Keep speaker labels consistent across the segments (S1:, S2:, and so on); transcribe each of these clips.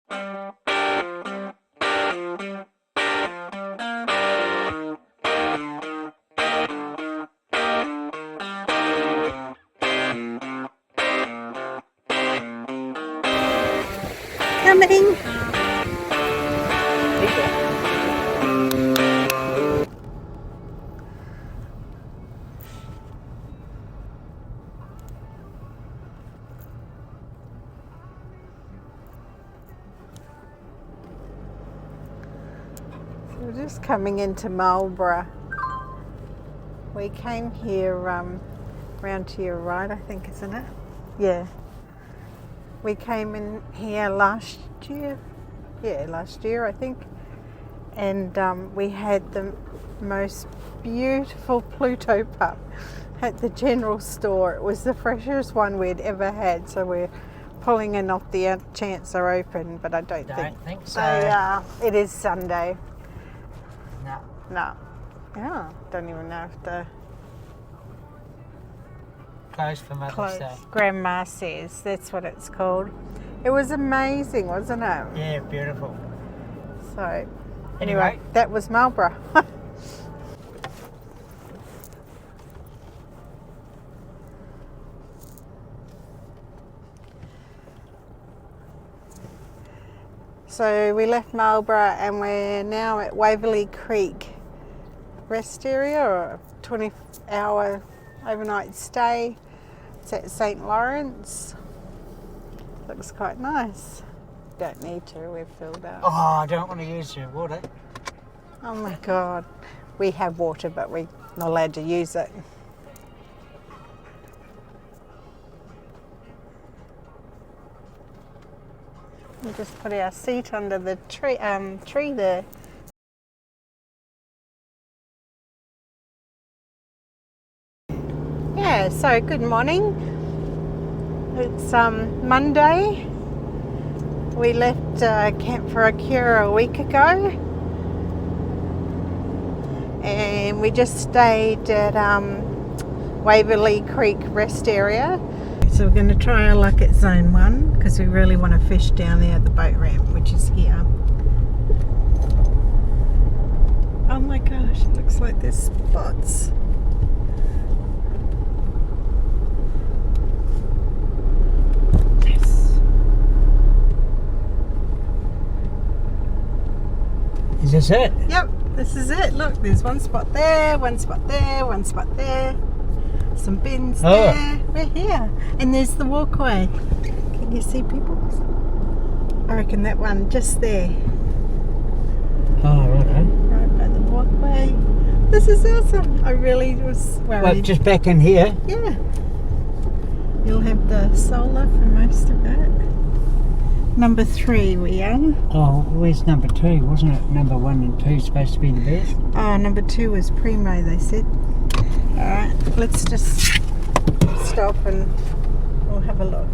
S1: Coming. So we're just coming into Malborough. We came here round to your right, I think, isn't it? Yeah. We came in here last year. Yeah, last year, I think. And we had the most beautiful Pluto pup at the general store. It was the freshest one we'd ever had, so we're pulling in off the chance they're open, but I don't think
S2: so.
S1: It is Sunday.
S2: No.
S1: No. Yeah, don't even know if the
S2: Closed for Mother's Day.
S1: Grandma says that's what it's called. It was amazing, wasn't it?
S2: Yeah, beautiful.
S1: So anyway, that was Malborough. So we left Malborough and we're now at Waverly Creek rest area, or a 20-hour overnight stay. It's at St. Lawrence. Looks quite nice. Don't need to, we've filled up.
S2: Oh, I don't want to use your water.
S1: Oh my God. We have water, but we're not allowed to use it. We'll just put our seat under the tree there. Yeah, so good morning. It's Monday. We left Camp for a Cure a week ago, and we just stayed at Waverly Creek rest area. So we're going to try our luck at Zone 1 because we really want to fish down there at the boat ramp, which is here. Oh my gosh, it looks like there's spots.
S2: Is this it?
S1: Yep, this is it. Look, there's one spot there, one spot there, one spot there. Some bins there. We're here. And there's the walkway. Can you see people? I reckon that one just there.
S2: Oh, right.
S1: Right by the walkway. This is awesome. I really was worried.
S2: Well, just back in here.
S1: Yeah. You'll have the solar for most of it. Number 3 we are.
S2: Oh, where's number 2? Wasn't it number 1 and 2 supposed to be the best?
S1: Oh, number 2 was primo, they said. Alright, let's just stop and we'll have a look.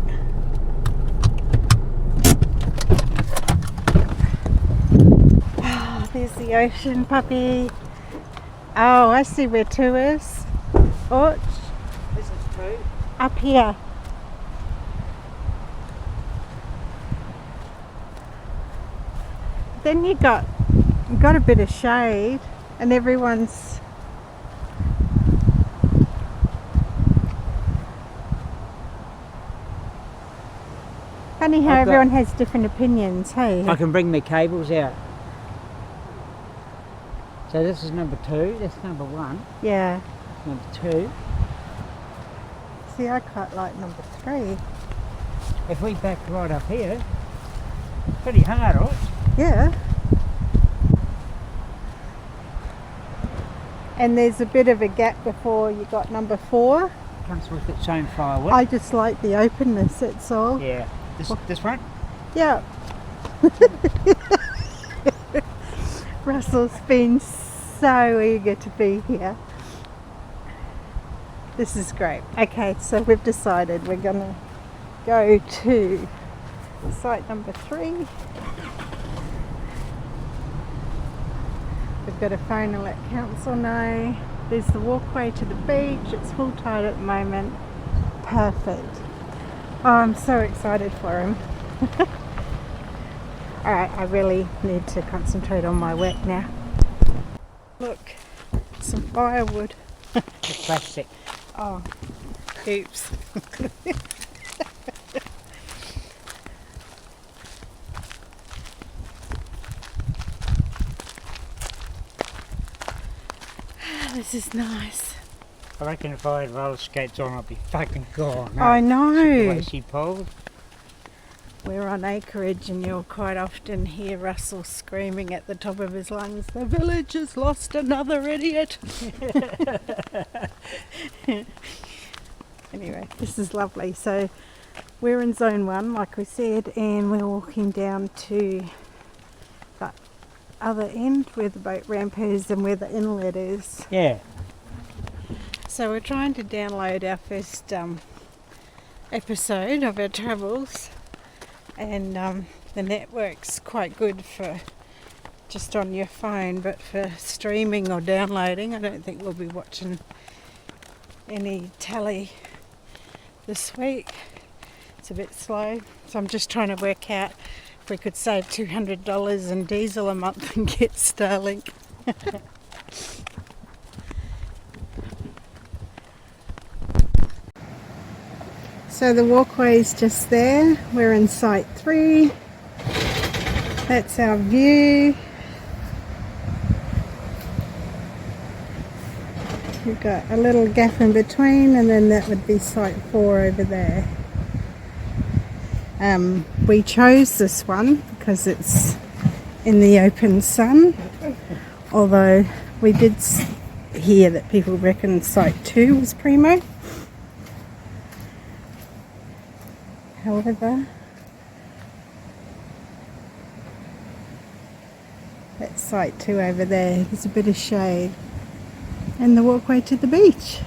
S1: Oh, there's the ocean, puppy. Oh, I see where 2 is. Oh,
S2: This is 2.
S1: up here. Then you got a bit of shade, and everyone's funny how everyone has different opinions. Hey,
S2: I can bring my cables out. So this is number 2. That's number 1.
S1: yeah.
S2: Number 2.
S1: See, I quite like number 3.
S2: If we back right up here, pretty hard, right?
S1: Yeah. And there's a bit of a gap before you got number 4.
S2: Comes with its own firewood.
S1: I just like the openness, that's all.
S2: Yeah. This one?
S1: Yeah. Russell's been so eager to be here. This is great. Okay, so we've decided we're gonna go to site number 3. We've got a phone and let council know. There's the walkway to the beach. It's full tide at the moment. Perfect. Oh, I'm so excited for him. Alright, I really need to concentrate on my work now. Look, some firewood.
S2: Plastic.
S1: Oh, oops. This is nice.
S2: I reckon if I had roller skates on, I'd be fucking gone.
S1: I
S2: The
S1: know.
S2: way she pulled.
S1: We're on acreage and you'll quite often hear Russell screaming at the top of his lungs, "The village has lost another idiot." Anyway, this is lovely. So we're in zone 1, like we said, and we're walking down to the other end where the boat ramp is and where the inlet is.
S2: Yeah.
S1: So we're trying to download our first episode of our travels, and the network's quite good for just on your phone, but for streaming or downloading, I don't think we'll be watching any telly this week. It's a bit slow, so I'm just trying to work out if we could save $200 in diesel a month and get Starlink. So the walkway's just there. We're in site 3. That's our view. We've got a little gap in between, and then that would be site 4 over there. We chose this one because it's in the open sun, although we did hear that people reckon site 2 was primo. However, that's site 2 over there. There's a bit of shade. And the walkway to the beach.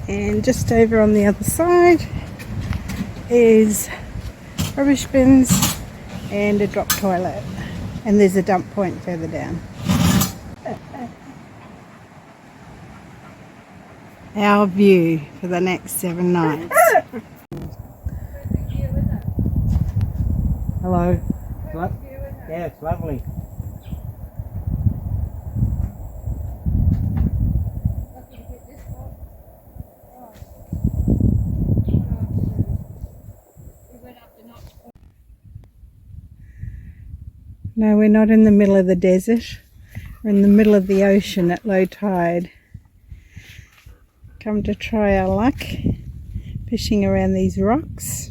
S1: And just over on the other side is rubbish bins and a drop toilet. And there's a dump point further down. Our view for the next 7 nights.
S2: Hello. Yeah, it's lovely.
S1: No, we're not in the middle of the desert. We're in the middle of the ocean at low tide. Come to try our luck fishing around these rocks.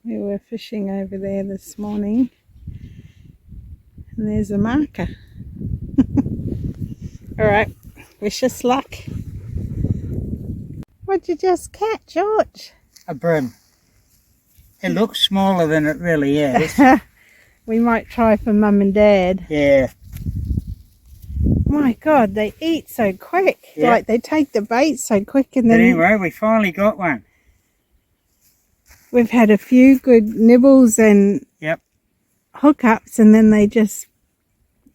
S1: We were fishing over there this morning, and there's a marker. Alright, wish us luck. What'd you just catch, George?
S2: A bream. It looks smaller than it really is.
S1: We might try for Mum and Dad.
S2: Yeah.
S1: My God, they eat so quick.
S2: Yeah.
S1: Like they take the bait so quick, and
S2: But
S1: then
S2: anyway, we finally got one.
S1: we've had a few good nibbles and
S2: Yep.
S1: hookups, and then they just...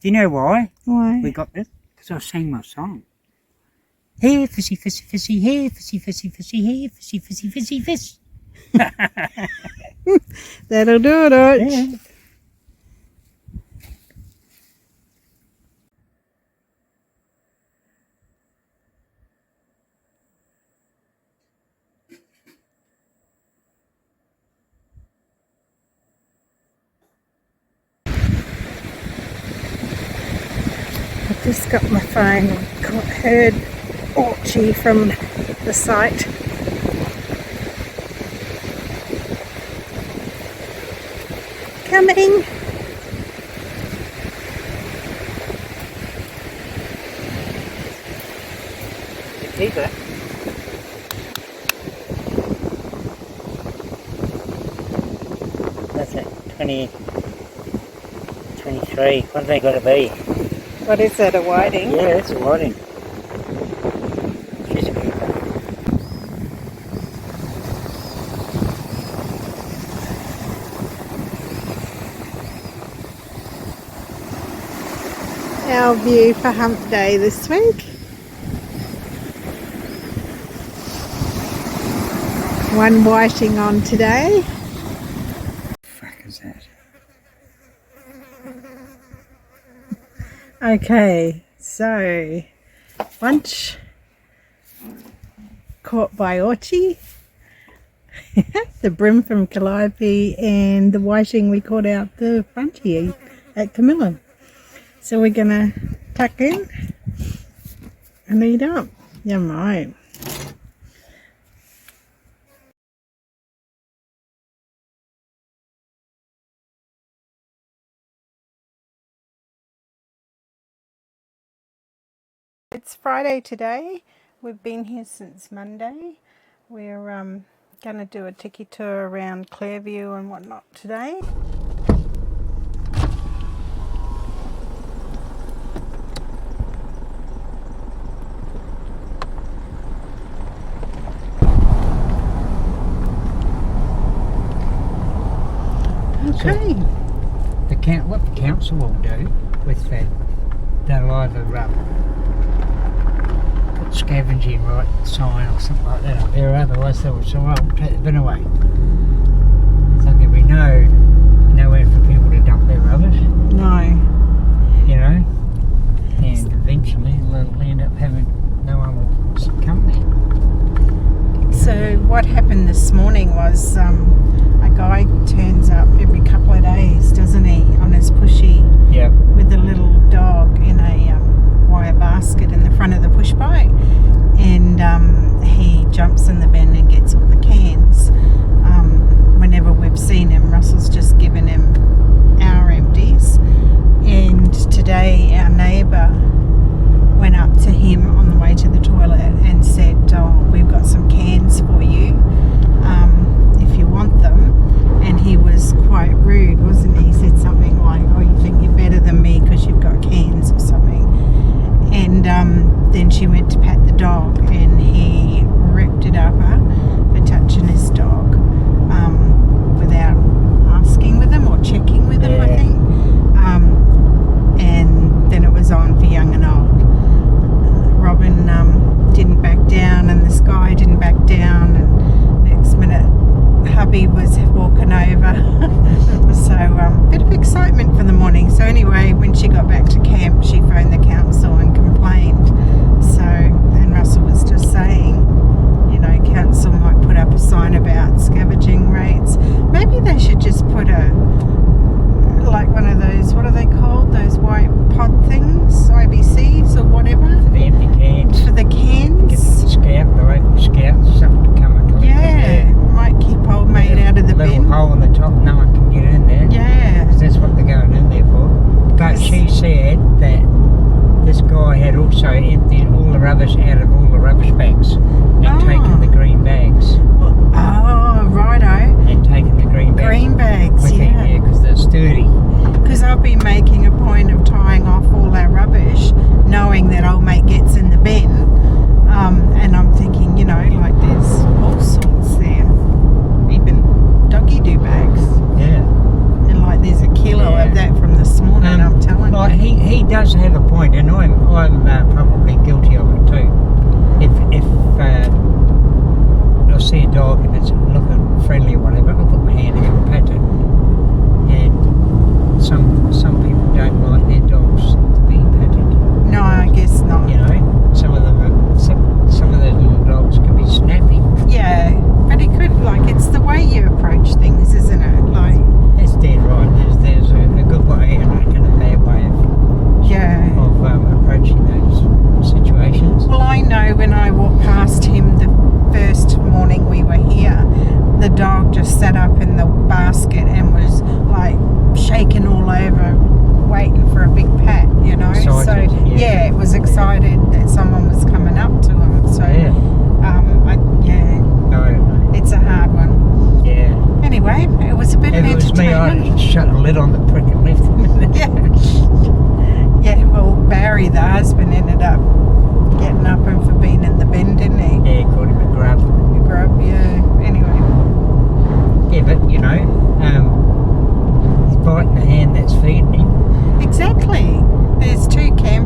S2: Do you know why
S1: Why?
S2: we got this? Because I sang my song. Here, fishy, fishy, fishy, here, fishy, fishy, fishy, here, fishy, fishy, fishy, fish.
S1: That'll do it, Arch.
S2: Yeah.
S1: I've just got my phone, heard Archie from the site. Coming!
S2: Keep it. That's it. 20, 23. What have they got to be?
S1: What is that, a whiting?
S2: Yeah, that's a whiting. She's a keeper.
S1: Clairview for hump day this week. One whiting on today.
S2: What the fuck is that?
S1: Okay, so bunch caught by Orchie, the brim from Calliope, and the whiting we caught out the front here at Carmila. So we're gonna tuck in and eat up. Yum right. It's Friday today. We've been here since Monday. We're going to do a tiki tour around Clairview and whatnot today. Okay.
S2: So what the council will do with that, they'll either put scavenging right sign or something like that up there, otherwise they'll say, well, take the bin away. So there'll be nowhere for people to dump their rubbish.
S1: No.
S2: You know? And eventually they'll end up having no one will come there.
S1: So what happened this morning was a guy turns up every couple of days, doesn't he, on his pushy.
S2: Yep.
S1: With a little dog in a wire basket in the front of the push bike, and he jumps in the bin and gets all the cans. Whenever we've seen him, Russell's just given him our empties, and today our neighbour went up to him on the way to the toilet and said, oh, we've got some cans for you if you want them. And he was quite rude, wasn't he? He said something like, oh, you think you're better than me because you've got cans or something. And then she went to pat the dog and he ripped it up for touching his dog without asking with him or checking with him, I think. And then it was on for young and old. Robin didn't back down and this guy didn't back down, and next minute hubby was walking over. So bit of excitement for the morning. So anyway, when she got back to camp, she phoned the council and complained. So, and Russell was just saying, you know, council might put up a sign about scavenging rates. Maybe they should just put like one of those, what are they called, those white pod things, IBCs or whatever,
S2: For the empty cans.
S1: for the cans.
S2: Get the local scouts stuff to come and collect
S1: Yeah, might keep old mate out of the
S2: little
S1: bin.
S2: hole in the top, no one can get in there.
S1: Yeah.
S2: 'Cause that's what they're going in there for. But she said that this guy had also emptied all the rubbish out of all the rubbish bags and taken the green bags.
S1: Oh, righto.
S2: And taken the green bags.
S1: Green bags,
S2: with
S1: yeah.
S2: him, because they're sturdy.
S1: Because I've been making a point of tying off all our rubbish, knowing that old mate gets in the bin. And I'm thinking, you know, like there's all sorts there. Even doggy do bags.
S2: Yeah.
S1: And like there's a kilo of that from this morning, I'm telling
S2: Like
S1: you.
S2: he does have a point, and I'm probably guilty of it too. If I see a dog and it's looking friendly or whatever, I'll put my hand in and pat it. And some people don't like their dogs to be patted.
S1: No, I guess not.
S2: You know, some of those little dogs can be snappy.
S1: Yeah, but it could, like, it's the way you approach things, isn't it? Like,
S2: That's dead right. There's a good way and a bad way of approaching those situations.
S1: Well, I know when I walked past him the first morning we were here, the dog just sat up in the basket and was like shaking all over, waiting for a big pat, you know.
S2: Excited,
S1: so yeah, it was excited that someone was coming up to him. So
S2: No.
S1: it's a hard one.
S2: Yeah.
S1: Anyway, it was a bit
S2: If
S1: of
S2: it was me,
S1: entertainment.
S2: I'd shut the lid on the prick and left him in there.
S1: Yeah, well, Barry, the husband, ended up getting up him for being in the bin, didn't he?
S2: Yeah, called him a grub.
S1: Grub, yeah. Anyway.
S2: Yeah, but you know, he's biting the hand that's feeding him.
S1: Exactly. There's two camps.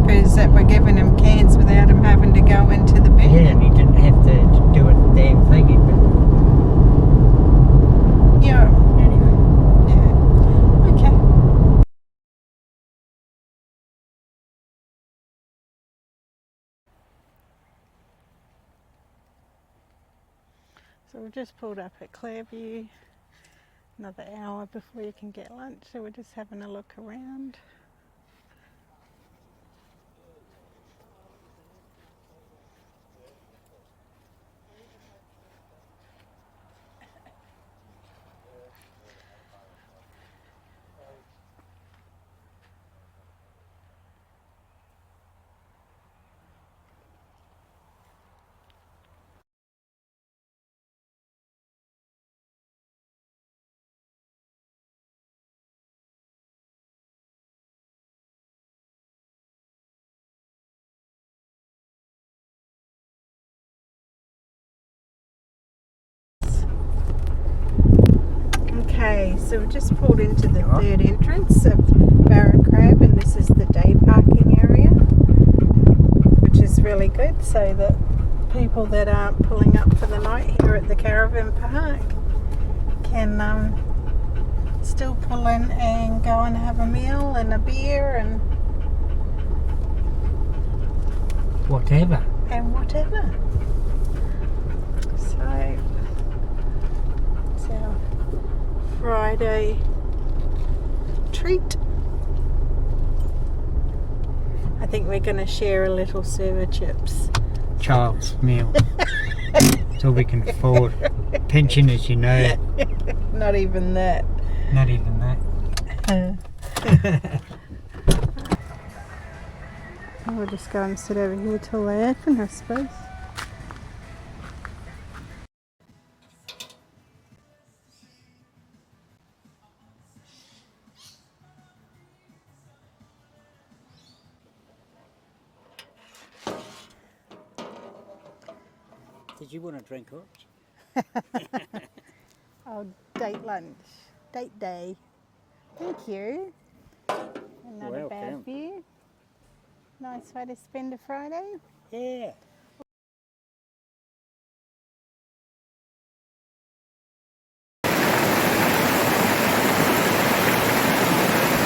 S1: So we've just pulled up at Clairview, another hour before you can get lunch, so we're just having a look around. Okay, so we've just pulled into the third entrance of Barra Crab, and this is the day parking area, which is really good, so that people that aren't pulling up for the night here at the caravan park can still pull in and go and have a meal and a beer and
S2: Whatever.
S1: So it's our Friday treat. I think we're going to share a little serve of chips.
S2: Child's meal. So we can afford. Pensioners, you know.
S1: Not even that.
S2: Not even that.
S1: We'll just go and sit over here till they open, I suppose.
S2: Did you want a drink, or?
S1: Oh, date lunch. Date day. Thank you. Another bad view. Nice way to spend a Friday.
S2: Yeah.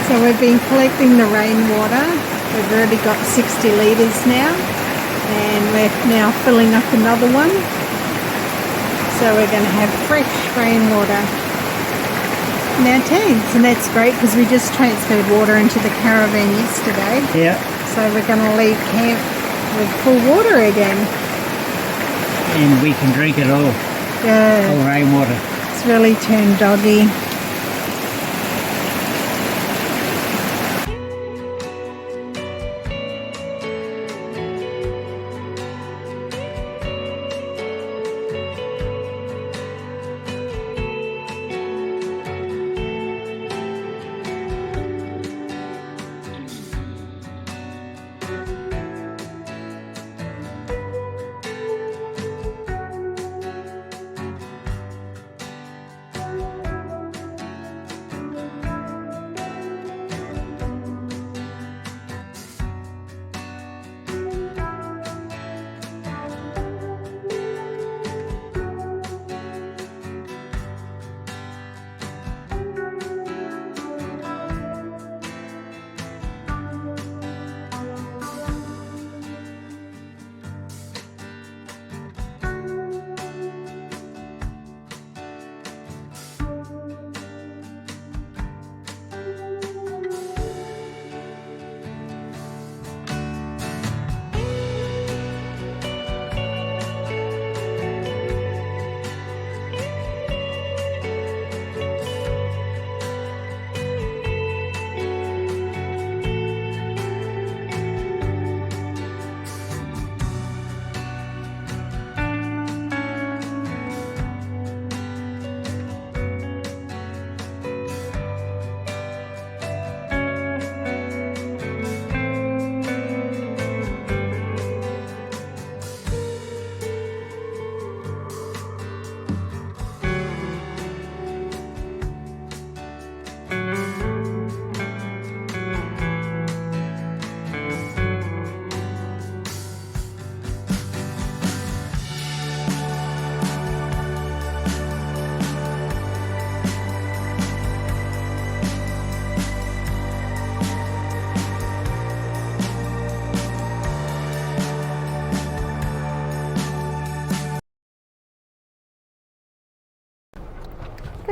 S1: So we've been collecting the rainwater. We've already got 60 litres now, and we're now filling up another one. So we're going to have fresh rainwater in our tanks, and that's great because we just transferred water into the caravan yesterday.
S2: Yeah.
S1: So we're going to leave camp with full water again.
S2: And we can drink it all.
S1: Yeah.
S2: All rainwater.
S1: It's really turned doggy.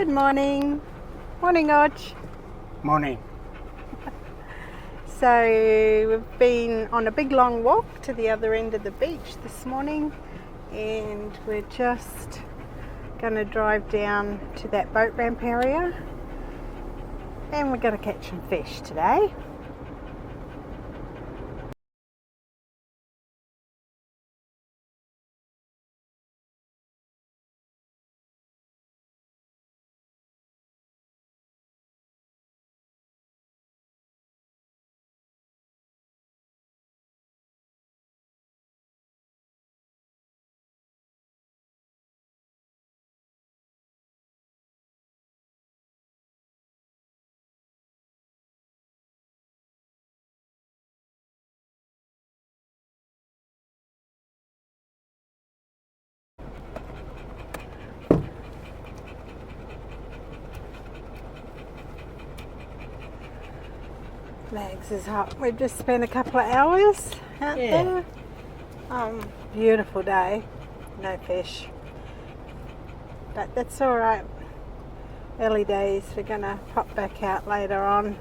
S1: Good morning. Morning, Odge.
S2: Morning.
S1: So we've been on a big long walk to the other end of the beach this morning, and we're just going to drive down to that boat ramp area, and we're going to catch some fish today. Legs is hot. We've just spent a couple of hours out there. Beautiful day. No fish. But that's alright. Early days. We're going to pop back out later on.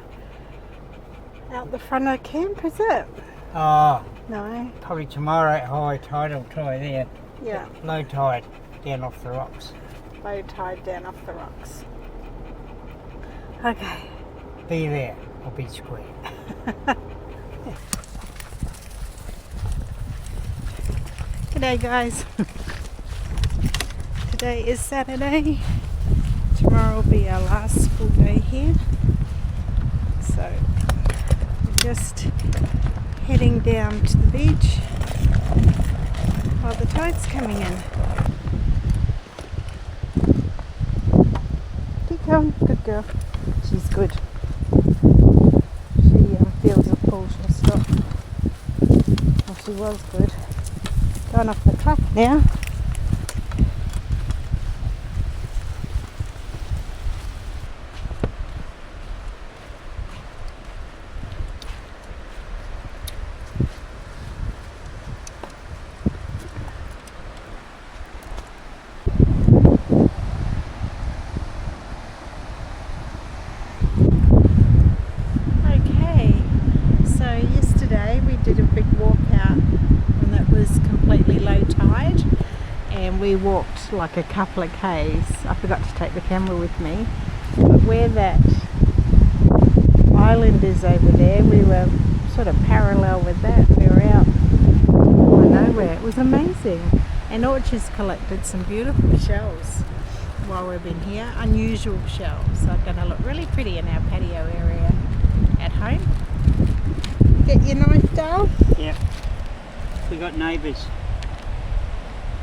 S1: Out the front of camp, is it?
S2: Oh,
S1: No.
S2: probably tomorrow at high tide I'll try there.
S1: Yeah.
S2: Low tide, down off the rocks.
S1: Low tide down off the rocks. Okay.
S2: Be there, or be square.
S1: G'day guys. Today is Saturday. Tomorrow will be our last full day here. So we're just heading down to the beach while the tide's coming in. Keep going, good girl. She's good. She feels a pull, she'll stop. Well, she was good. Going off the track now. Okay, so yesterday we did a big walk out when it was completely low tide, and we walked like a couple of k's. I forgot to take the camera with me, but where that island is over there, we were sort of parallel with that. We were out of nowhere. It was amazing, and Orchard's collected some beautiful shells while we've been here. Unusual shells are going to look really pretty in our patio area at home. Get your knife, Dale?
S2: Yep. We got neighbours.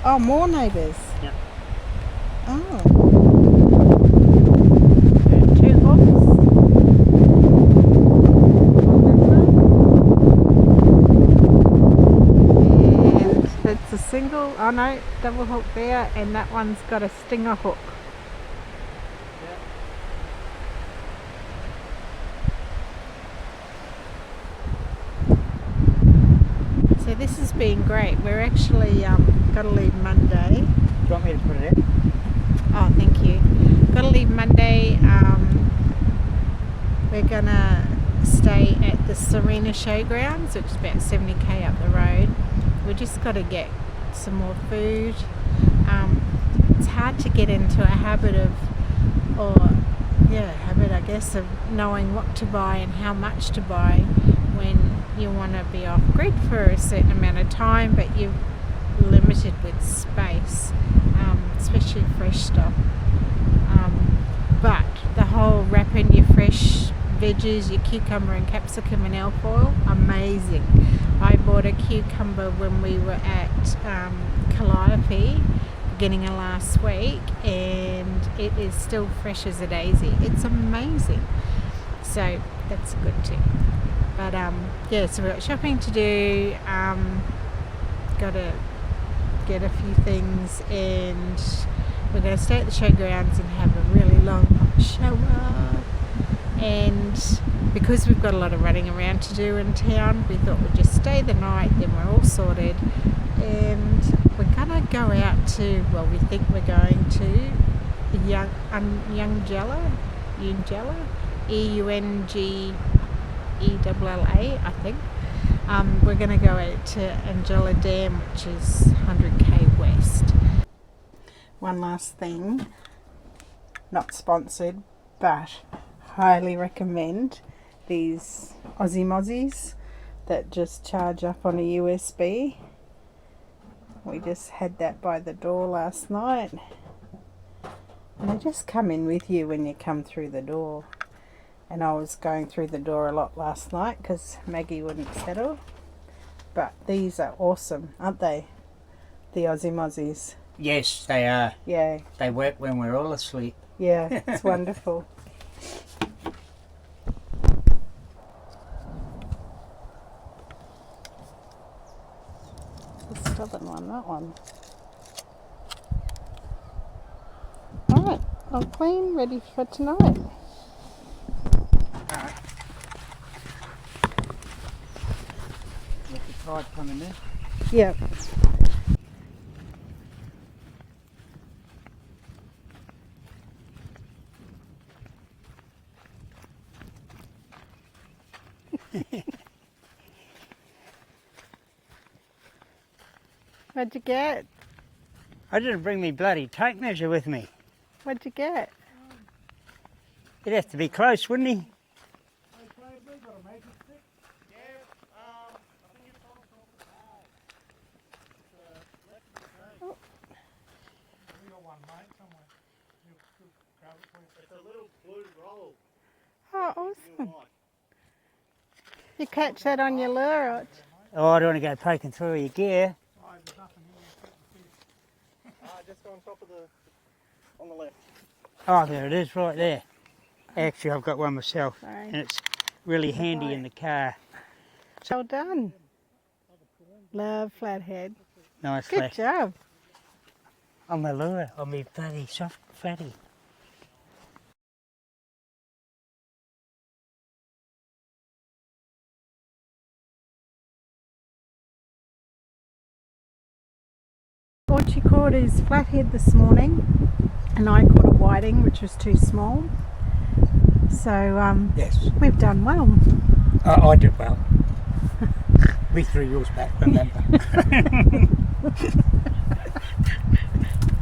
S1: Oh, more neighbours.
S2: Yep.
S1: Oh. Two hooks. And it's a single, oh no, double hook there, and that one's got a stinger hook. So this has been great. We're actually got to leave Monday.
S2: Do you want me to put it in?
S1: Oh, thank you. Got to leave Monday. We're gonna stay at the Serena Showgrounds, which is about 70k up the road. We just got to get some more food. It's hard to get into a habit of, I guess, of knowing what to buy and how much to buy when you want to be off grid for a certain amount of time, but you're limited with space, especially fresh stuff. But the whole wrapping your fresh veggies, your cucumber and capsicum in alfoil, amazing. I bought a cucumber when we were at Clairview beginning of last week, and it is still fresh as a daisy. It's amazing. So that's a good tip. But so we've got shopping to do. Got to get a few things, and we're going to stay at the showgrounds and have a really long hot shower. And because we've got a lot of running around to do in town, we thought we'd just stay the night, then we're all sorted. And we're going to go out to, we think we're going to Eungella, Eungella, I think. We're going to go out to Eungella Dam, which is 100k west. One last thing, not sponsored, but highly recommend these Aussie Mozzies that just charge up on a USB. We just had that by the door last night. And they just come in with you when you come through the door. And I was going through the door a lot last night because Maggie wouldn't settle. But these are awesome, aren't they? The Aussie Mozzies.
S2: Yes, they are.
S1: Yeah.
S2: They work when we're all asleep.
S1: Yeah, it's wonderful. The southern one, that one. Alright, all clean, ready for tonight.
S2: Let the tide come in there.
S1: Yep. What'd you get?
S2: I didn't bring me bloody tape measure with me.
S1: What'd you get?
S2: He'd have to be close, wouldn't he?
S1: Oh, awesome. You catch that on your lure?
S2: Oh, I don't want to go poking through your gear.
S3: Just on top of on the left.
S2: Oh, there it is, right there. Actually, I've got one myself,
S1: Sorry.
S2: and it's really handy in the car.
S1: Well done. Love flathead.
S2: Nice
S1: Good
S2: flash.
S1: job.
S2: On the lure, on me bloody soft fatty.
S1: What you caught is flathead this morning, and I caught a whiting, which was too small. So
S2: Yes.
S1: we've done well.
S2: I did well. We threw yours back, remember?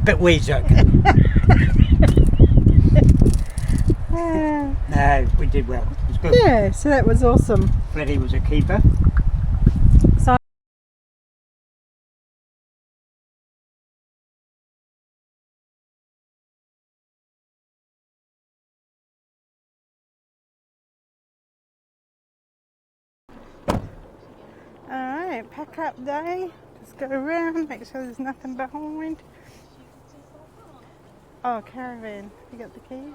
S2: But we joking. No, we did well. It was good.
S1: Yeah, so that was awesome.
S2: Freddy was a keeper.
S1: So alright, pack up day. Just go around, make sure there's nothing behind. Oh, caravan. You got the keys?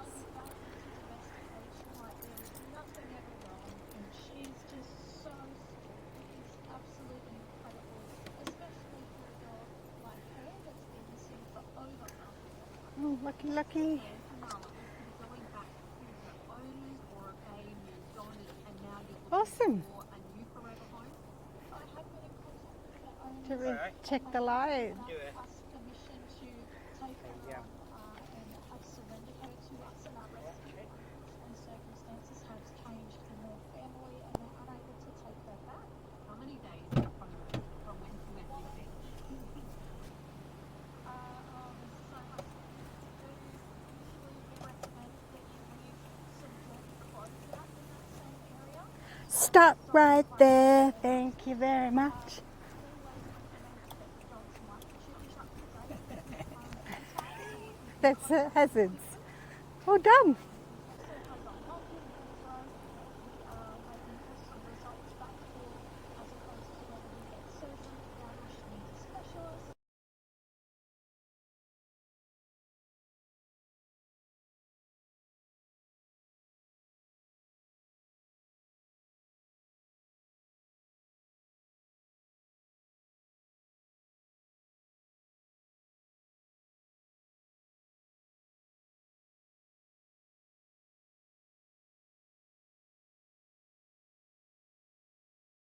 S1: Oh, lucky, lucky. Awesome. Should we check the light? Stop right there. Thank you very much. That's hazards. All done.